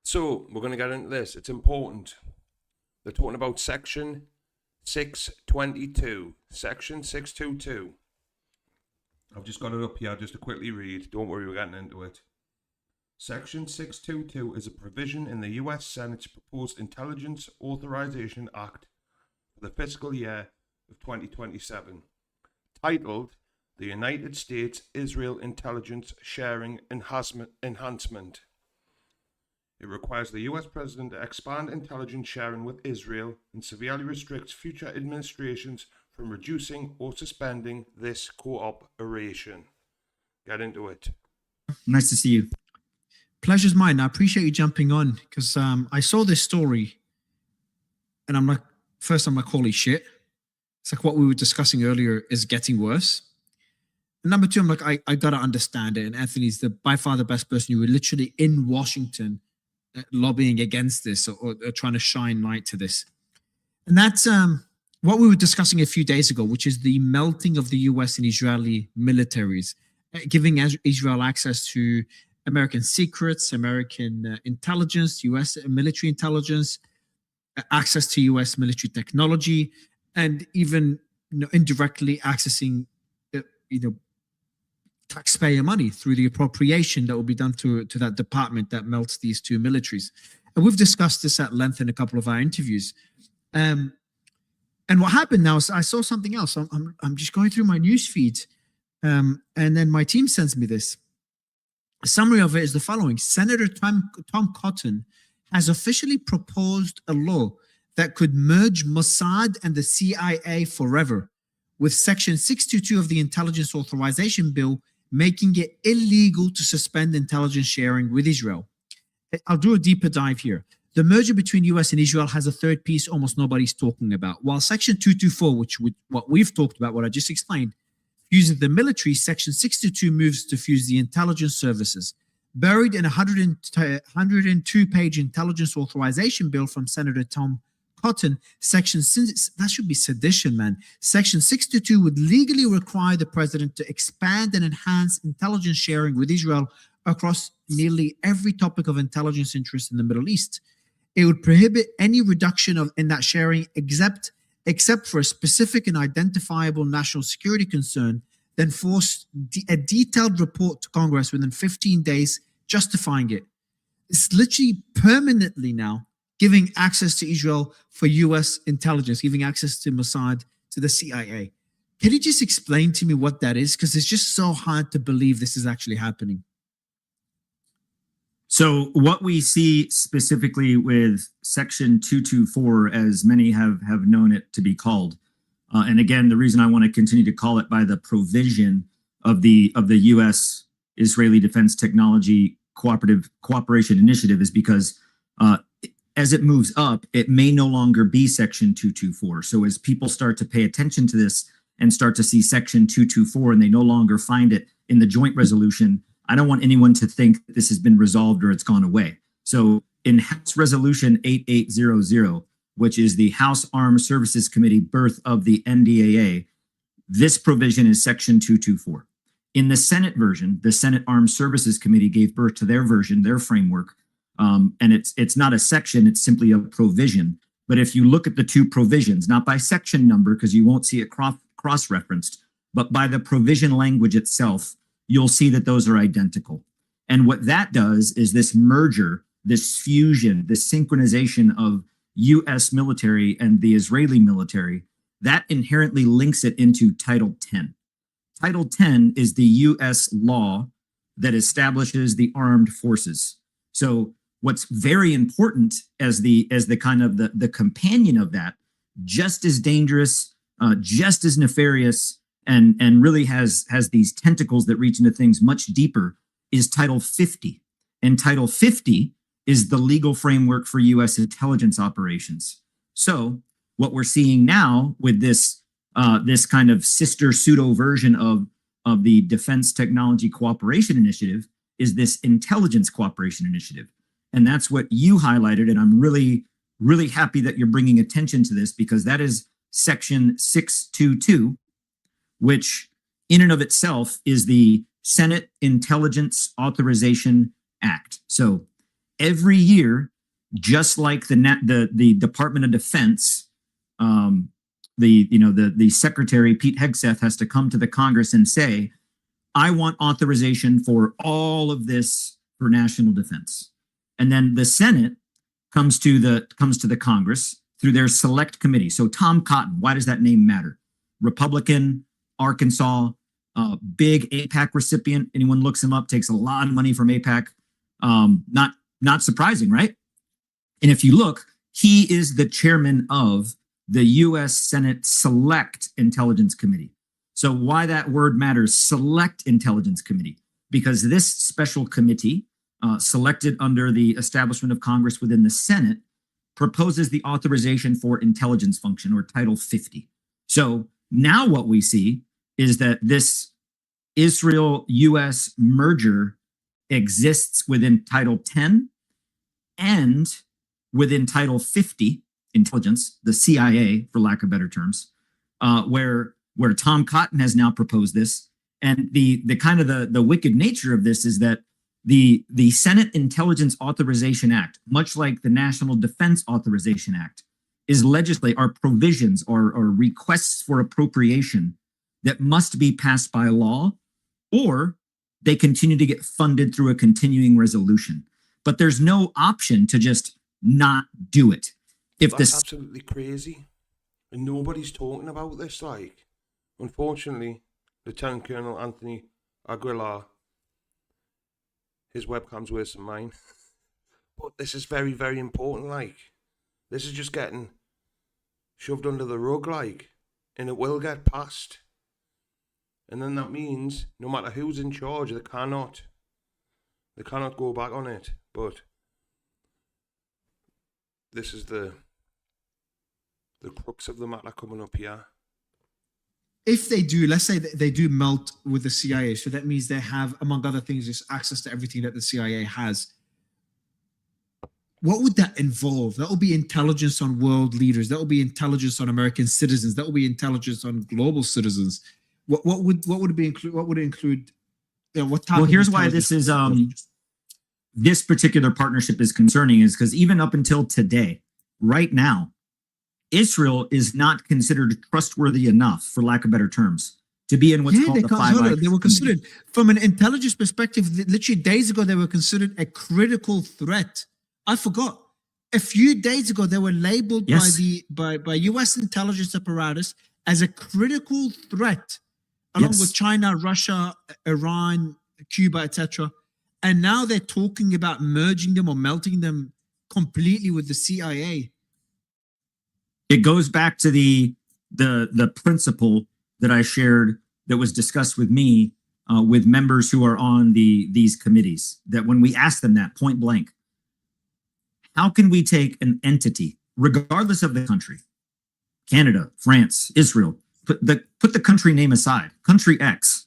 So we're going to get into this. It's important. They're talking about Section 622. Section 622. I've just got it up here just to quickly read. Don't worry, we're getting into it. Section 622 is a provision in the U.S. Senate's proposed Intelligence Authorization Act for the fiscal year of 2027, titled the United States-Israel Intelligence Sharing Enhancement. It requires the U.S. President to expand intelligence sharing with Israel and severely restricts future administrations from reducing or suspending this cooperation. Get into it. Nice to see you. Pleasure's mine. I appreciate you jumping on because I saw this story and I'm like, holy shit. It's like what we were discussing earlier is getting worse. And number two, I'm like, I got to understand it. And Anthony's by far the best person. You were literally in Washington lobbying against this or trying to shine light to this. And that's what we were discussing a few days ago, which is the melting of the US and Israeli militaries, giving Israel access to American secrets, American intelligence, US military intelligence, access to US military technology, and even indirectly accessing taxpayer money through the appropriation that will be done to that department that melts these two militaries. And we've discussed this at length in a couple of our interviews. And what happened now is I saw something else. I'm just going through my news feed, and then my team sends me this. A summary of it is the following. Senator Tom Cotton has officially proposed a law that could merge Mossad and the CIA forever, with Section 622 of the Intelligence Authorization Bill making it illegal to suspend intelligence sharing with Israel. I'll do a deeper dive here. The merger between US and Israel has a third piece almost nobody's talking about. While Section 224, what we've talked about, what I just explained, fuses the military, Section 622 moves to fuse the intelligence services. Buried in a 102-page intelligence authorization bill from Senator Tom Cotton, that should be sedition, man. Section 622 would legally require the president to expand and enhance intelligence sharing with Israel across nearly every topic of intelligence interest in the Middle East. It would prohibit any reduction in that sharing except for a specific and identifiable national security concern, then force a detailed report to Congress within 15 days justifying it. It's literally permanently now giving access to Israel for U.S. intelligence, giving access to Mossad, to the CIA. Can you just explain to me what that is? Because it's just so hard to believe this is actually happening. So what we see specifically with Section 224, as many have known it to be called, and again, the reason I want to continue to call it by the provision of the U.S. Israeli Defense Technology Cooperation Initiative is because as it moves up, it may no longer be Section 224. So as people start to pay attention to this and start to see Section 224 and they no longer find it in the joint resolution, I don't want anyone to think that this has been resolved or it's gone away. So in House Resolution 8800, which is the House Armed Services Committee birth of the NDAA, this provision is Section 224. In the Senate version, the Senate Armed Services Committee gave birth to their version, their framework, and it's not a section, it's simply a provision. But if you look at the two provisions, not by section number, because you won't see it cross-referenced, but by the provision language itself, you'll see that those are identical. And what that does is this merger, this fusion, this synchronization of U.S. military and the Israeli military, that inherently links it into Title 10. Title 10 is the U.S. law that establishes the armed forces. So what's very important as the kind of the companion of that, just as dangerous, just as nefarious, and really has these tentacles that reach into things much deeper, is Title 50. And Title 50 is the legal framework for U.S. intelligence operations. So what we're seeing now with this kind of sister pseudo version of the Defense Technology Cooperation Initiative is this Intelligence Cooperation Initiative. And that's what you highlighted. And I'm really, really happy that you're bringing attention to this, because that is Section 622, which in and of itself is the Senate Intelligence Authorization Act. So every year, just like the Department of Defense, the Secretary Pete Hegseth has to come to the Congress and say, I want authorization for all of this for national defense. And then the Senate comes to the Congress through their select committee. So Tom Cotton, why does that name matter? Republican, Arkansas, big AIPAC recipient. Anyone looks him up, takes a lot of money from AIPAC. Not surprising, right? And if you look, he is the chairman of the U.S. Senate Select Intelligence Committee. So why that word matters, Select Intelligence Committee, because this special committee, selected under the establishment of Congress within the Senate, proposes the authorization for intelligence function, or Title 50. So now what we see is that this Israel-U.S. merger exists within Title 10 and within Title 50, intelligence, the CIA, for lack of better terms, where Tom Cotton has now proposed this. And the kind of the wicked nature of this is that the Senate Intelligence Authorization Act, much like the National Defense Authorization Act, are provisions or requests for appropriation that must be passed by law, or they continue to get funded through a continuing resolution. But there's no option to just not do it. That's absolutely crazy. And nobody's talking about this, like. Unfortunately, Lieutenant Colonel Anthony Aguilar, his webcam's worse than mine. But this is very, very important, like. This is just getting shoved under the rug, like. And it will get passed. And then that means, no matter who's in charge, they cannot go back on it. But this is the crux of the matter coming up here. If they do, let's say that they do melt with the CIA, so that means they have, among other things, just access to everything that the CIA has. What would that involve? That will be intelligence on world leaders. That will be intelligence on American citizens. That will be intelligence on global citizens. What would it be include? What would it include? You know, what type well, here's why this is this particular partnership is concerning, is because even up until today, right now, Israel is not considered trustworthy enough, for lack of better terms, to be in what's called the Five Eyes. They were considered, from an intelligence perspective, literally days ago, they were considered a critical threat. I forgot. A few days ago, they were labeled by U.S. intelligence apparatus as a critical threat, along with China, Russia, Iran, Cuba, etc. And now they're talking about merging them or melting them completely with the CIA. It goes back to the principle that I shared that was discussed with me with members who are on these committees, that when we ask them that point blank, how can we take an entity, regardless of the country, Canada, France, Israel, put the country name aside, country X,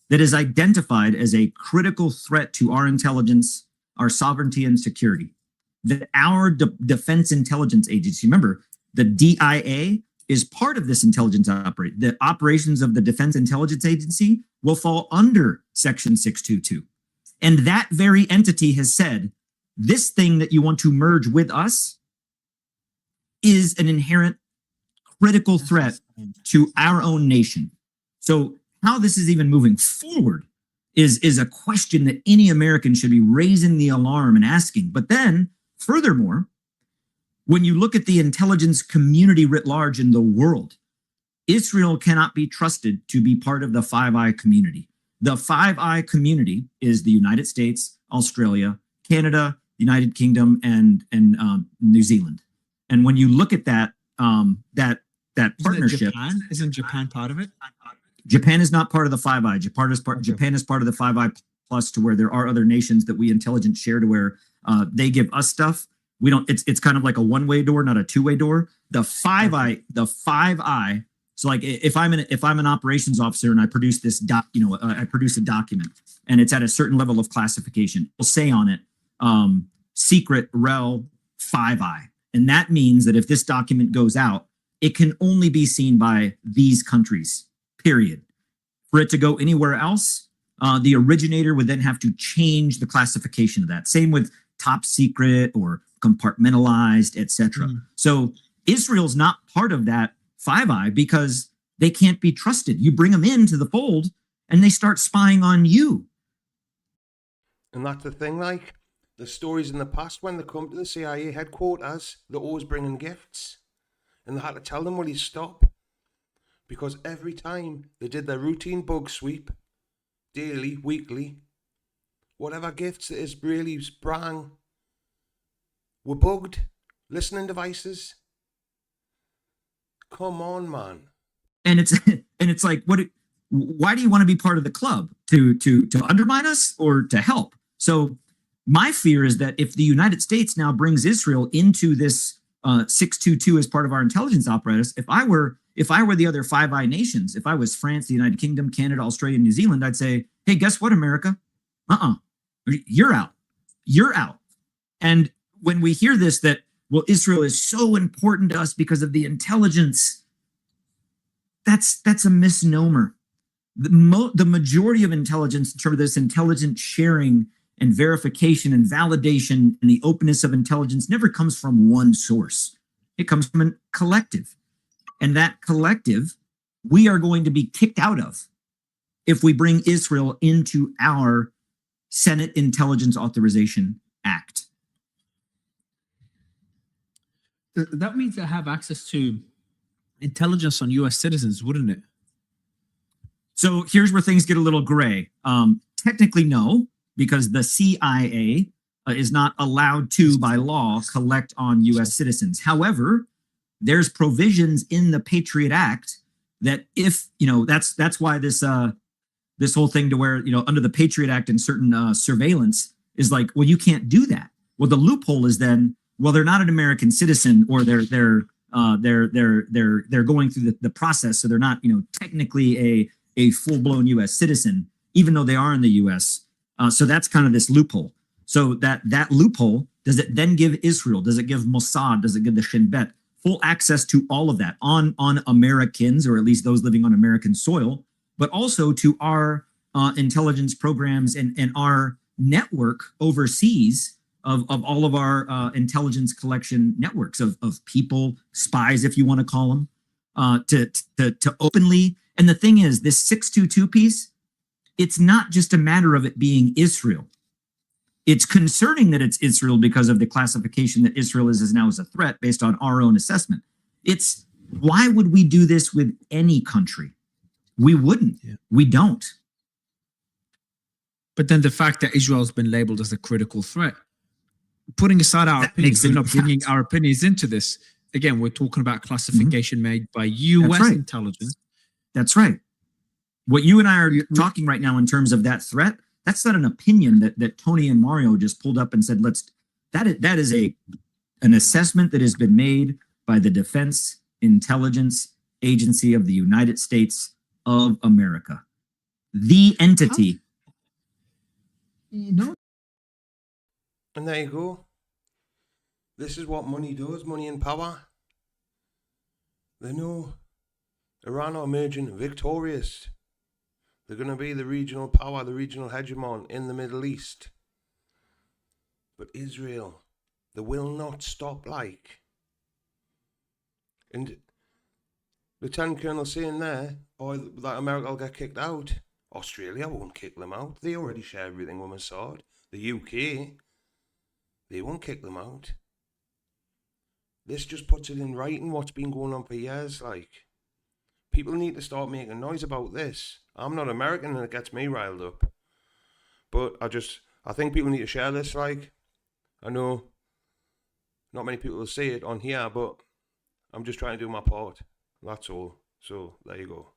that is identified as a critical threat to our intelligence, our sovereignty and security, that our Defense Intelligence Agency, remember, the DIA is part of this intelligence operation. The operations of the Defense Intelligence Agency will fall under Section 622. And that very entity has said, this thing that you want to merge with us is an inherent critical threat to our own nation. So how this is even moving forward is a question that any American should be raising the alarm and asking. But then, furthermore, when you look at the intelligence community writ large in the world, Israel cannot be trusted to be part of the Five Eye community. The Five Eye community is the United States, Australia, Canada, United Kingdom, and New Zealand. And when you look at that partnership, isn't Japan part of it? Japan is not part of the Five Eye. Japan is part of the Five Eye Plus, to where there are other nations that we intelligence share, to where they give us stuff. We don't. It's kind of like a one-way door, not a two-way door. The Five Eye. So, like, if I'm an operations officer and I produce this I produce a document and it's at a certain level of classification, it'll say on it, secret rel Five Eye, and that means that if this document goes out, it can only be seen by these countries. Period. For it to go anywhere else, the originator would then have to change the classification of that. Same with top secret or compartmentalized, etc. So Israel's not part of that Five Eye because they can't be trusted. You bring them into the fold and they start spying on you. And that's the thing, like, the stories in the past when they come to the CIA headquarters, they're always bringing gifts. And they had to tell them, will you stop? Because every time they did their routine bug sweep, daily, weekly, whatever gifts that is really sprang were bugged. Listening devices. Come on, man. And it's like, why do you want to be part of the club? To undermine us or to help? So my fear is that if the United States now brings Israel into this 622 as part of our intelligence apparatus, if I were the other Five Eye nations, if I was France, the United Kingdom, Canada, Australia, New Zealand, I'd say, hey, guess what, America? You're out. You're out. And when we hear this, that, well, Israel is so important to us because of the intelligence, that's a misnomer. The majority of intelligence, in terms of this intelligence sharing and verification and validation and the openness of intelligence, never comes from one source. It comes from a collective. And that collective, we are going to be kicked out of if we bring Israel into our Senate Intelligence Authorization Act. That means they have access to intelligence on U.S. citizens, wouldn't it? So here's where things get a little gray. Technically, no, because the CIA is not allowed to, by law, collect on U.S. citizens. However, there's provisions in the Patriot Act that if, that's why this whole thing to where, under the Patriot Act and certain surveillance is like, well, you can't do that. Well, the loophole is then, well, they're not an American citizen, or they're going through the process, so they're not, technically a full-blown U.S. citizen, even though they are in the U.S. So that's kind of this loophole. So that loophole, does it then give Israel, does it give Mossad, does it give the Shin Bet full access to all of that on Americans, or at least those living on American soil, but also to our intelligence programs and our network overseas of all of our intelligence collection networks of people, spies, if you want to call them, to openly. And the thing is, this 622 piece, it's not just a matter of it being Israel. It's concerning that it's Israel because of the classification that Israel is now as a threat based on our own assessment. It's, why would we do this with any country? We wouldn't. Yeah. We don't. But then the fact that Israel's been labeled as a critical threat, putting aside our opinions, we're not bringing our opinions into this. Again, we're talking about classification made by U.S. intelligence. That's right. What you and I are talking right now in terms of that threat, that's not an opinion that Tony and Mario just pulled up and said, that is an assessment that has been made by the Defense Intelligence Agency of the United States of America. The entity. And there you go. This is what money does, money and power. They know Iran are emerging victorious. They're going to be the regional power, the regional hegemon in the Middle East. But Israel, they will not stop, like. And Lieutenant Colonel saying there, that America will get kicked out. Australia won't kick them out. They already share everything with Mossad. The UK, they won't kick them out. This just puts it in writing what's been going on for years, like. People need to start making noise about this. I'm not American and it gets me riled up. But I think people need to share this, like. I know not many people will see it on here, but I'm just trying to do my part. That's all. So, there you go.